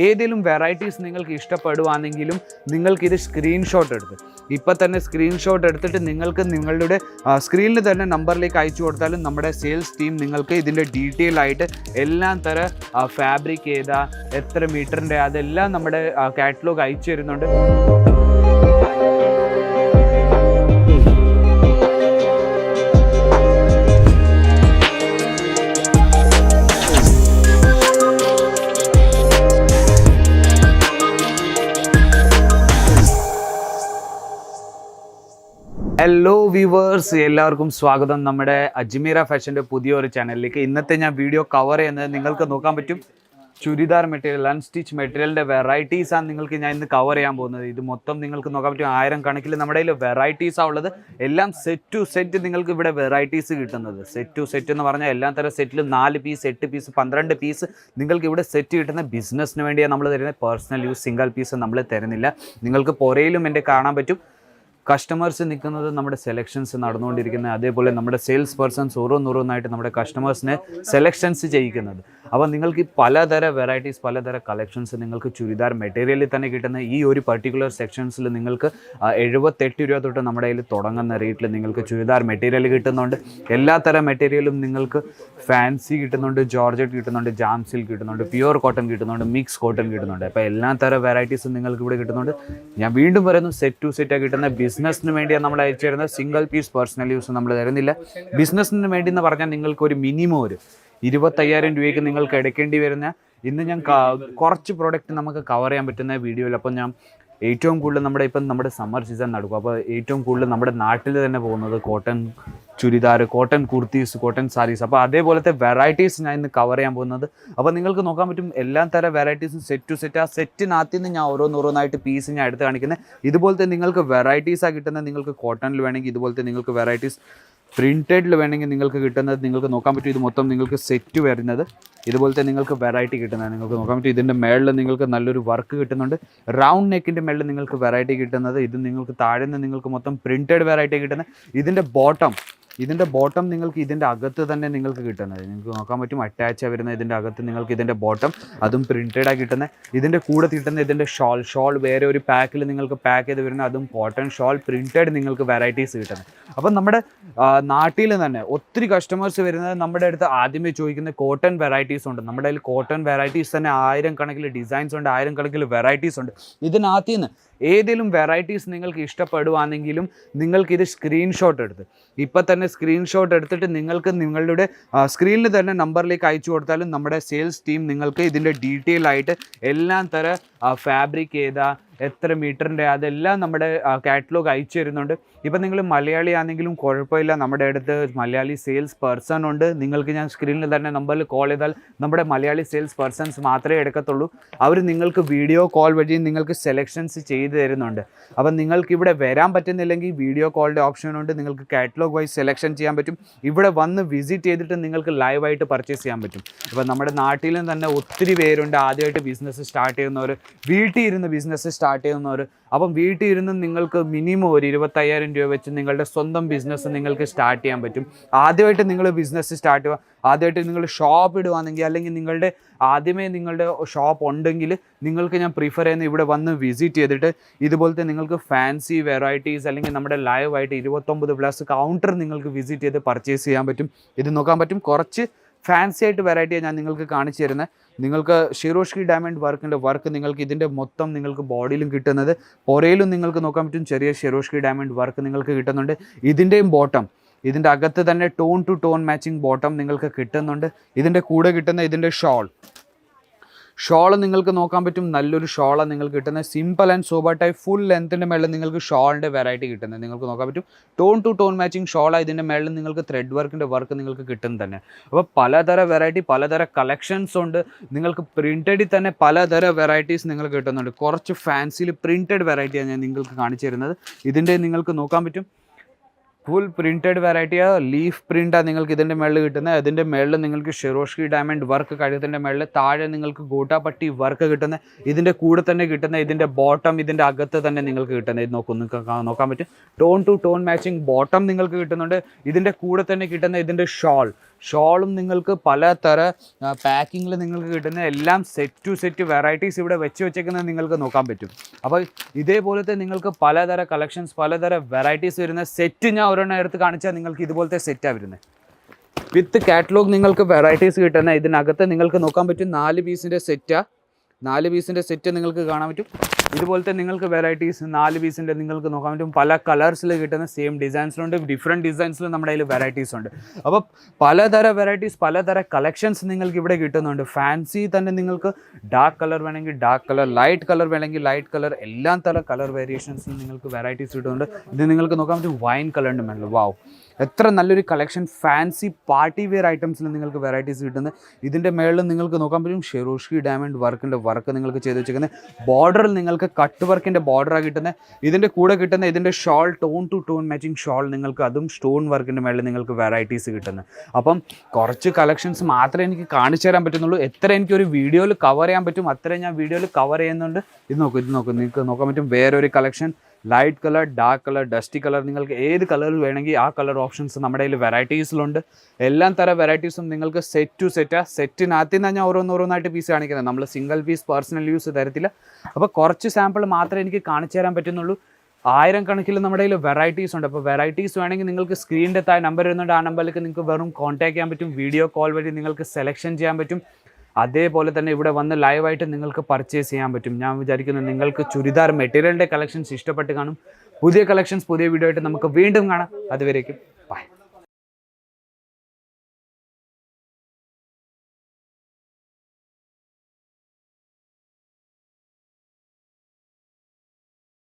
ഏതെങ്കിലും വെറൈറ്റീസ് നിങ്ങൾക്ക് ഇഷ്ടപ്പെടുവാണെങ്കിലും നിങ്ങൾക്കിത് സ്ക്രീൻഷോട്ട് എടുത്ത് ഇപ്പം തന്നെ സ്ക്രീൻഷോട്ട് എടുത്തിട്ട് നിങ്ങൾക്ക് നിങ്ങളുടെ സ്ക്രീനിൽ തന്നെ നമ്പറിലേക്ക് അയച്ചു കൊടുത്താലും നമ്മുടെ സെയിൽസ് ടീം നിങ്ങൾക്ക് ഇതിൻ്റെ ഡീറ്റെയിൽ ആയിട്ട് എല്ലാം തരം ഫാബ്രിക് ഏതാ എത്ര മീറ്ററിൻ്റെ അതെല്ലാം നമ്മുടെ കാറ്റലോഗ് അയച്ചു തരുന്നുണ്ട്. ഹലോ വ്യൂവേഴ്സ്, എല്ലാവർക്കും സ്വാഗതം നമ്മുടെ അജ്മീറ ഫാഷൻ്റെ പുതിയൊരു ചാനലിലേക്ക്. ഇന്നത്തെ ഞാൻ വീഡിയോ കവർ ചെയ്യുന്നത് നിങ്ങൾക്ക് നോക്കാൻ പറ്റും ചുരിദാർ മെറ്റീരിയൽ, അൺസ്റ്റിച്ച് മെറ്റീരിയലിൻ്റെ വെറൈറ്റീസാണ് നിങ്ങൾക്ക് ഞാൻ ഇന്ന് കവർ ചെയ്യാൻ പോകുന്നത്. ഇത് മൊത്തം നിങ്ങൾക്ക് നോക്കാൻ പറ്റും 1000 കണക്കിൽ നമ്മുടെ കയ്യിൽ വെറൈറ്റീസാണ് ഉള്ളത്. എല്ലാം സെറ്റ് ടു സെറ്റ് നിങ്ങൾക്ക് ഇവിടെ വെറൈറ്റീസ് കിട്ടുന്നത്. സെറ്റ് ടു സെറ്റ് എന്ന് പറഞ്ഞാൽ എല്ലാ തരം സെറ്റിലും 4 പീസ് 8 പീസ് 12 പീസ് നിങ്ങൾക്ക് ഇവിടെ സെറ്റ് കിട്ടുന്ന ബിസിനസ്സിന് വേണ്ടിയാണ് നമ്മൾ തരുന്നത്. പേഴ്സണൽ യൂസ് സിംഗിൾ പീസ് നമ്മൾ തരുന്നില്ല. നിങ്ങൾക്ക് പുറയിലും എൻ്റെ കാണാൻ പറ്റും കസ്റ്റമേഴ്സ് നിൽക്കുന്നത്, നമ്മുടെ സെലക്ഷൻസ് നടന്നുകൊണ്ടിരിക്കുന്നത്. അതേപോലെ നമ്മുടെ സെയിൽസ് പേഴ്സൺസ് ഓരോന്നോരോന്നായിട്ട് നമ്മുടെ കസ്റ്റമേഴ്സിനെ സെലക്ഷൻസ് ചെയ്യിക്കുന്നത്. അപ്പോൾ നിങ്ങൾക്ക് പലതരം വെറൈറ്റീസ് പലതരം കളക്ഷൻസ് നിങ്ങൾക്ക് ചുരിദാർ മെറ്റീരിയലിൽ തന്നെ കിട്ടുന്ന ഈ ഒരു പർട്ടിക്കുലർ സെക്ഷൻസിൽ നിങ്ങൾക്ക് 78 രൂപ തൊട്ട് നമ്മുടെ കയ്യിൽ തുടങ്ങുന്ന റേറ്റിൽ നിങ്ങൾക്ക് ചുരിദാർ മെറ്റീരിയൽ കിട്ടുന്നുണ്ട്. എല്ലാ തരം മെറ്റീരിയലും നിങ്ങൾക്ക് ഫാൻസി കിട്ടുന്നുണ്ട്, ജോർജറ്റ് കിട്ടുന്നുണ്ട്, ജാം സിൽക്ക് കിട്ടുന്നുണ്ട്, പ്യുവർ കോട്ടൺ കിട്ടുന്നുണ്ട്, മിക്സ് കോട്ടൺ കിട്ടുന്നുണ്ട്. അപ്പോൾ എല്ലാ തരം വെറൈറ്റീസും നിങ്ങൾക്ക് ഇവിടെ കിട്ടുന്നുണ്ട്. ഞാൻ വീണ്ടും പറയുന്നു, സെറ്റ് ടു സെറ്റാണ് കിട്ടുന്ന. ബിസിനസ്സിന് വേണ്ടിയാണ് നമ്മൾ അയച്ചു തരുന്നത്. സിംഗിൾ പീസ് പേഴ്സണൽ യൂസ് നമ്മൾ തരുന്നില്ല. ബിസിനസ്സിന് വേണ്ടി എന്ന് പറഞ്ഞാൽ നിങ്ങൾക്ക് ഒരു മിനിമം ഒരു 25,000 രൂപയ്ക്ക് നിങ്ങൾക്ക് എടുക്കേണ്ടി വരുന്ന ഇന്ന് ഞാൻ കുറച്ച് പ്രോഡക്റ്റ് നമുക്ക് കവർ ചെയ്യാൻ പറ്റുന്ന വീഡിയോയിൽ. അപ്പം ഞാൻ ഏറ്റവും കൂടുതൽ നമ്മുടെ സമ്മർ സീസൺ നടക്കും. അപ്പോൾ ഏറ്റവും കൂടുതൽ നമ്മുടെ നാട്ടിൽ തന്നെ പോകുന്നത് cotton churidar, cotton kurtis, cotton saris. അപ്പോൾ അതേപോലത്തെ വെറൈറ്റീസ് ഞാൻ ഇന്ന് കവർ ചെയ്യാൻ പോകുന്നത്. അപ്പോൾ നിങ്ങൾക്ക് നോക്കാൻ പറ്റും എല്ലാ തരം വെറൈറ്റീസും സെറ്റ് ടു സെറ്റ്. ആ സെറ്റിനകത്ത് നിന്ന് ഞാൻ ഓരോന്നോരോന്നായിട്ട് പീസ് ഞാൻ എടുത്ത് കാണിക്കുന്നത്. ഇതുപോലത്തെ നിങ്ങൾക്ക് വെറൈറ്റീസാണ് കിട്ടുന്നത്. നിങ്ങൾക്ക് കോട്ടണിൽ വേണമെങ്കിൽ ഇതുപോലത്തെ നിങ്ങൾക്ക് വെറൈറ്റീസ്, പ്രിൻറ്റഡിൽ വേണമെങ്കിൽ നിങ്ങൾക്ക് കിട്ടുന്നത് നിങ്ങൾക്ക് നോക്കാൻ പറ്റും. ഇത് മൊത്തം നിങ്ങൾക്ക് സെറ്റ് വരുന്നത് ഇതുപോലത്തെ നിങ്ങൾക്ക് വെറൈറ്റി കിട്ടുന്നത് നിങ്ങൾക്ക് നോക്കാൻ പറ്റും. ഇതിൻ്റെ മേളിൽ നിങ്ങൾക്ക് നല്ലൊരു വർക്ക് കിട്ടുന്നുണ്ട്. റൗണ്ട് നെക്കിൻ്റെ മേളിൽ നിങ്ങൾക്ക് വെറൈറ്റി കിട്ടുന്നത്. ഇത് നിങ്ങൾക്ക് താഴെ നിന്ന് നിങ്ങൾക്ക് മൊത്തം പ്രിൻറ്റഡ് വെറൈറ്റി കിട്ടുന്നത്. ഇതിൻ്റെ ബോട്ടം നിങ്ങൾക്ക് ഇതിൻ്റെ അകത്ത് തന്നെ നിങ്ങൾക്ക് കിട്ടുന്നത് നിങ്ങൾക്ക് നോക്കാൻ പറ്റും. അറ്റാച്ച് വരുന്ന ഇതിൻ്റെ അകത്ത് നിങ്ങൾക്ക് ഇതിൻ്റെ ബോട്ടം അതും പ്രിൻറ്റഡായി കിട്ടുന്നത്. ഇതിൻ്റെ കൂടെ കിട്ടുന്ന ഇതിൻ്റെ ഷോൾ വേറെ ഒരു പാക്കിൽ നിങ്ങൾക്ക് പാക്ക് ചെയ്ത് വരുന്ന അതും കോട്ടൺ ഷോൾ പ്രിൻറ്റഡ് നിങ്ങൾക്ക് വെറൈറ്റീസ് കിട്ടുന്നത്. അപ്പം നമ്മുടെ നാട്ടിൽ തന്നെ ഒത്തിരി കസ്റ്റമേഴ്സ് വരുന്നത് നമ്മുടെ അടുത്ത് ആദ്യമേ ചോദിക്കുന്ന കോട്ടൺ വെറൈറ്റീസ് ഉണ്ട്. നമ്മുടെ കയ്യിൽ കോട്ടൺ വെറൈറ്റീസ് തന്നെ 1000 കണക്കിൽ ഡിസൈൻസ് ഉണ്ട്, 1000 കണക്കിൽ വെറൈറ്റീസ് ഉണ്ട്. ഇതിനകത്ത് നിന്ന് ഏതെങ്കിലും വെറൈറ്റീസ് നിങ്ങൾക്ക് ഇഷ്ടപ്പെടുവാണെങ്കിലും നിങ്ങൾക്കിത് സ്ക്രീൻഷോട്ട് എടുത്ത് ഇപ്പം തന്നെ സ്ക്രീൻഷോട്ട് എടുത്തിട്ട് നിങ്ങൾക്ക് നിങ്ങളുടെ സ്ക്രീനിൽ തന്നെ നമ്പറിലേക്ക് അയച്ചു കൊടുത്താലും നമ്മുടെ സെയിൽസ് ടീം നിങ്ങൾക്ക് ഇതിൻ്റെ ഡീറ്റെയിൽ ആയിട്ട് എല്ലാം തരം ഫാബ്രിക് ഏതാ എത്ര മീറ്ററിൻ്റെ അതെല്ലാം നമ്മുടെ കാറ്റലോഗ് അയച്ചു തരുന്നുണ്ട്. ഇപ്പം നിങ്ങൾ മലയാളി ആണെങ്കിലും കുഴപ്പമില്ല, നമ്മുടെ അടുത്ത് മലയാളി സെയിൽസ് പേഴ്സൺ ഉണ്ട്. നിങ്ങൾക്ക് ഞാൻ സ്ക്രീനിൽ തന്നെ നമ്പറിൽ കോൾ ചെയ്താൽ നമ്മുടെ മലയാളി സെയിൽസ് പേഴ്സൺസ് മാത്രമേ എടുക്കത്തുള്ളൂ. അവർ നിങ്ങൾക്ക് വീഡിയോ കോൾ വഴി നിങ്ങൾക്ക് സെലക്ഷൻസ് ചെയ്ത് തരുന്നുണ്ട്. അപ്പം നിങ്ങൾക്ക് ഇവിടെ വരാൻ പറ്റുന്നില്ലെങ്കിൽ വീഡിയോ കോളിൻ്റെ ഓപ്ഷനുണ്ട്. നിങ്ങൾക്ക് കാറ്റലോഗ് വൈസ് സെലക്ഷൻ ചെയ്യാൻ പറ്റും. ഇവിടെ വന്ന് വിസിറ്റ് ചെയ്തിട്ട് നിങ്ങൾക്ക് ലൈവായിട്ട് പർച്ചേസ് ചെയ്യാൻ പറ്റും. ഇപ്പം നമ്മുടെ നാട്ടിലും തന്നെ ഒത്തിരി പേരുണ്ട് ആദ്യമായിട്ട് ബിസിനസ് സ്റ്റാർട്ട് ചെയ്യുന്നവർ, വീട്ടിൽ ഇരുന്ന് ബിസിനസ് സ്റ്റാർട്ട് ചെയ്യുന്നവർ. അപ്പം വീട്ടിൽ ഇരുന്ന് നിങ്ങൾക്ക് മിനിമം ഒരു 25,000 രൂപ വെച്ച് നിങ്ങളുടെ സ്വന്തം ബിസിനസ് നിങ്ങൾക്ക് സ്റ്റാർട്ട് ചെയ്യാൻ പറ്റും. ആദ്യമായിട്ട് നിങ്ങൾ ബിസിനസ് സ്റ്റാർട്ട് ചെയ്യുക, ആദ്യമായിട്ട് നിങ്ങൾ ഷോപ്പ് ഇടുകയാണെങ്കിൽ അല്ലെങ്കിൽ നിങ്ങളുടെ ഷോപ്പ് ഉണ്ടെങ്കിൽ നിങ്ങൾക്ക് ഞാൻ പ്രിഫർ ചെയ്യുന്നത് ഇവിടെ വന്ന് വിസിറ്റ് ചെയ്തിട്ട് ഇതുപോലത്തെ നിങ്ങൾക്ക് ഫാൻസി വെറൈറ്റീസ് അല്ലെങ്കിൽ നമ്മുടെ ലൈവായിട്ട് 29+ കൗണ്ടർ നിങ്ങൾക്ക് വിസിറ്റ് ചെയ്ത് പർച്ചേസ് ചെയ്യാൻ പറ്റും. ഇത് നോക്കാൻ പറ്റും. കുറച്ച് ഫാൻസി ആയിട്ട് വെറൈറ്റിയാണ് ഞാൻ നിങ്ങൾക്ക് കാണിച്ചു തരുന്നത്. നിങ്ങൾക്ക് ഷിറോഷ്കി ഡയമണ്ട് വർക്കിൻ്റെ വർക്ക് നിങ്ങൾക്ക് ഇതിൻ്റെ മൊത്തം നിങ്ങൾക്ക് ബോഡിയിലും കിട്ടുന്നത്. പുറയിലും നിങ്ങൾക്ക് നോക്കാൻ പറ്റും ചെറിയ ഷിറോഷ്കി ഡയമണ്ട് വർക്ക് നിങ്ങൾക്ക് കിട്ടുന്നുണ്ട്. ഇതിൻ്റെയും ബോട്ടം ഇതിൻ്റെ അകത്ത് തന്നെ tone to tone matching bottom നിങ്ങൾക്ക് കിട്ടുന്നുണ്ട്. ഇതിൻ്റെ കൂടെ കിട്ടുന്ന ഇതിൻ്റെ ഷോൾ നിങ്ങൾക്ക് നോക്കാൻ പറ്റും. നല്ലൊരു ഷോളാണ് നിങ്ങൾക്ക് കിട്ടുന്നത്. Simple and sober type full ലെങ്ത്തിൻ്റെ മേളിൽ നിങ്ങൾക്ക് ഷോളിൻ്റെ വെറൈറ്റി കിട്ടുന്നത് നിങ്ങൾക്ക് നോക്കാൻ പറ്റും. ടോൺ ടു ടോൺ മാച്ചിങ് ഷോളാണ്. ഇതിൻ്റെ മേളിൽ നിങ്ങൾക്ക് ത്രെഡ് വർക്കിൻ്റെ വർക്ക് നിങ്ങൾക്ക് കിട്ടും തന്നെ. അപ്പോൾ പലതരം വെറൈറ്റി പലതരം കളക്ഷൻസ് ഉണ്ട്. നിങ്ങൾക്ക് പ്രിൻറ്റഡിൽ തന്നെ പലതരം വെറൈറ്റീസ് നിങ്ങൾക്ക് കിട്ടുന്നുണ്ട്. കുറച്ച് ഫാൻസിയിൽ പ്രിൻറ്റഡ് വെറൈറ്റിയാണ് ഞാൻ നിങ്ങൾക്ക് കാണിച്ചു തരുന്നത്. ഇതിൻ്റെ നിങ്ങൾക്ക് നോക്കാൻ പറ്റും ഫുൾ പ്രിൻറ്റഡ് വെറൈറ്റിയാണ്. ലീഫ് പ്രിൻ്റാണ് നിങ്ങൾക്ക് ഇതിൻ്റെ മേളിൽ കിട്ടുന്നത്. അതിൻ്റെ മേളിൽ നിങ്ങൾക്ക് ഷിറോഷ്കി ഡയമണ്ട് വർക്ക് കഴുത്തിൻ്റെ മേളിൽ താഴെ നിങ്ങൾക്ക് ഗോട്ടാപ്പട്ടി വർക്ക് കിട്ടുന്നത്. ഇതിൻ്റെ കൂടെ തന്നെ കിട്ടുന്ന ഇതിൻ്റെ ബോട്ടം ഇതിൻ്റെ അകത്ത് തന്നെ നിങ്ങൾക്ക് കിട്ടുന്നത്. ഇത് നോക്കാൻ പറ്റും. Tone to tone matching bottom നിങ്ങൾക്ക് കിട്ടുന്നുണ്ട്. ഇതിൻ്റെ കൂടെ തന്നെ കിട്ടുന്ന ഇതിൻ്റെ ഷോൾ ഷോളും നിങ്ങൾക്ക് പലതര പാക്കിങ്ങിൽ നിങ്ങൾക്ക് കിട്ടുന്ന എല്ലാം സെറ്റ് ടു സെറ്റ് വെറൈറ്റീസ് ഇവിടെ വെച്ചേക്കുന്നത് നിങ്ങൾക്ക് നോക്കാൻ പറ്റും. അപ്പോൾ ഇതേപോലത്തെ നിങ്ങൾക്ക് പലതര കളക്ഷൻസ് പലതര വെറൈറ്റീസ് വരുന്ന സെറ്റ് ഞാൻ ഒരെണ്ണം എടുത്ത് കാണിച്ചാൽ നിങ്ങൾക്ക് ഇതുപോലത്തെ സെറ്റാണ് വരുന്നത്. വിത്ത് കാറ്റലോഗ് നിങ്ങൾക്ക് വെറൈറ്റീസ് കിട്ടുന്ന ഇതിനകത്ത് നിങ്ങൾക്ക് നോക്കാൻ പറ്റും 4 പീസിൻ്റെ സെറ്റാണ്. 4 പീസിൻ്റെ സെറ്റ് നിങ്ങൾക്ക് കാണാൻ പറ്റും. ഇതുപോലത്തെ നിങ്ങൾക്ക് വെറൈറ്റീസ് 4 പീസിൻ്റെ നിങ്ങൾക്ക് നോക്കാൻ പറ്റും. പല കളേഴ്സിൽ കിട്ടുന്ന സെയിം ഡിസൈൻസിലുണ്ട്, ഡിഫറെൻറ്റ് ഡിസൈൻസിൽ നമ്മുടെ കയ്യിൽ വെറൈറ്റീസ് ഉണ്ട്. അപ്പോൾ പലതര വെറൈറ്റീസ് പലതര കളക്ഷൻസ് നിങ്ങൾക്ക് ഇവിടെ കിട്ടുന്നുണ്ട്. ഫാൻസി തന്നെ നിങ്ങൾക്ക് ഡാർക്ക് കളർ വേണമെങ്കിൽ ഡാർക്ക് കളർ, ലൈറ്റ് കളർ വേണമെങ്കിൽ ലൈറ്റ് കളർ, എല്ലാം തരം കളർ വേരിയേഷൻസിൽ നിങ്ങൾക്ക് വെറൈറ്റീസ് കിട്ടുന്നുണ്ട്. ഇത് നിങ്ങൾക്ക് നോക്കാൻ പറ്റും വൈൻ കളറിൻ്റെ മേളിൽ. വാവ്, എത്ര നല്ലൊരു കളക്ഷൻ. ഫാൻസി പാർട്ടി വെയർ ഐറ്റംസിൽ നിങ്ങൾക്ക് വെറൈറ്റീസ് കിട്ടുന്നത്. ഇതിൻ്റെ മേളിൽ നിങ്ങൾക്ക് നോക്കാൻ പറ്റും ഷെറോഷ്കി ഡയമണ്ട് വർക്കിൻ്റെ വർക്ക് നിങ്ങൾക്ക് ചെയ്ത് വെച്ചിരിക്കുന്നത്. ബോർഡറിൽ നിങ്ങൾക്ക് കട്ട് വർക്കിൻ്റെ ബോർഡറാണ് കിട്ടുന്നത്. ഇതിൻ്റെ കൂടെ കിട്ടുന്ന ഇതിൻ്റെ shawl tone to tone matching shawl നിങ്ങൾക്ക് അതും സ്റ്റോൺ വർക്കിൻ്റെ മേളിൽ നിങ്ങൾക്ക് വെറൈറ്റീസ് കിട്ടുന്നത്. അപ്പം കുറച്ച് കളക്ഷൻസ് മാത്രമേ എനിക്ക് കാണിച്ചു തരാൻ പറ്റുന്നുള്ളൂ. എത്ര എനിക്കൊരു വീഡിയോയിൽ കവർ ചെയ്യാൻ പറ്റും അത്രയും ഞാൻ വീഡിയോയിൽ കവർ ചെയ്യുന്നുണ്ട്. ഇത് നോക്കും നിങ്ങൾക്ക് നോക്കാൻ പറ്റും വേറൊരു collection. Light colour, dark colour, dusty colour, നിങ്ങൾക്ക് ഏത് കളറിൽ വേണമെങ്കിൽ ആ കളർ ഓപ്ഷൻസ് നമ്മുടെ കയ്യിൽ വെറൈറ്റീസിലുണ്ട്. എല്ലാം തരം വെറൈറ്റീസും നിങ്ങൾക്ക് സെറ്റ് ടു സെറ്റാണ്. സെറ്റിനകത്ത് നിന്നാണ് ഞാൻ ഓരോന്നായിട്ട് പീസ് കാണിക്കുന്നത്. നമ്മൾ സിംഗിൾ പീസ് പേഴ്സണൽ യൂസ് തരത്തില്ല. അപ്പോൾ കുറച്ച് സാമ്പിൾ മാത്രമേ എനിക്ക് കാണിച്ചു തരാൻ പറ്റുന്നുള്ളൂ. 1000 കണക്കിൽ നമ്മുടെ കയ്യിൽ വെറൈറ്റീസ് ഉണ്ട്. അപ്പോൾ വെറൈറ്റീസ് വേണമെങ്കിൽ നിങ്ങൾക്ക് സ്ക്രീനിൻ്റെ താഴെ നമ്പർ വരുന്നുണ്ട്. ആ നമ്പറിലേക്ക് നിങ്ങൾക്ക് വെറും കോൺടാക്ട് ചെയ്യാൻ പറ്റും. വീഡിയോ കോൾ വഴി നിങ്ങൾക്ക് സെലക്ഷൻ ചെയ്യാൻ പറ്റും. അതേപോലെ തന്നെ ഇവിടെ വന്ന് ലൈവായിട്ട് നിങ്ങൾക്ക് പർച്ചേസ് ചെയ്യാൻ പറ്റും. ഞാൻ വിചാരിക്കുന്നു നിങ്ങൾക്ക് ചുരിദാർ മെറ്റീരിയലിൻ്റെ കളക്ഷൻസ് ഇഷ്ടപ്പെട്ട് കാണും. പുതിയ കളക്ഷൻസ് പുതിയ വീഡിയോ ആയിട്ട് നമുക്ക് വീണ്ടും കാണാം. അതുവരേക്കും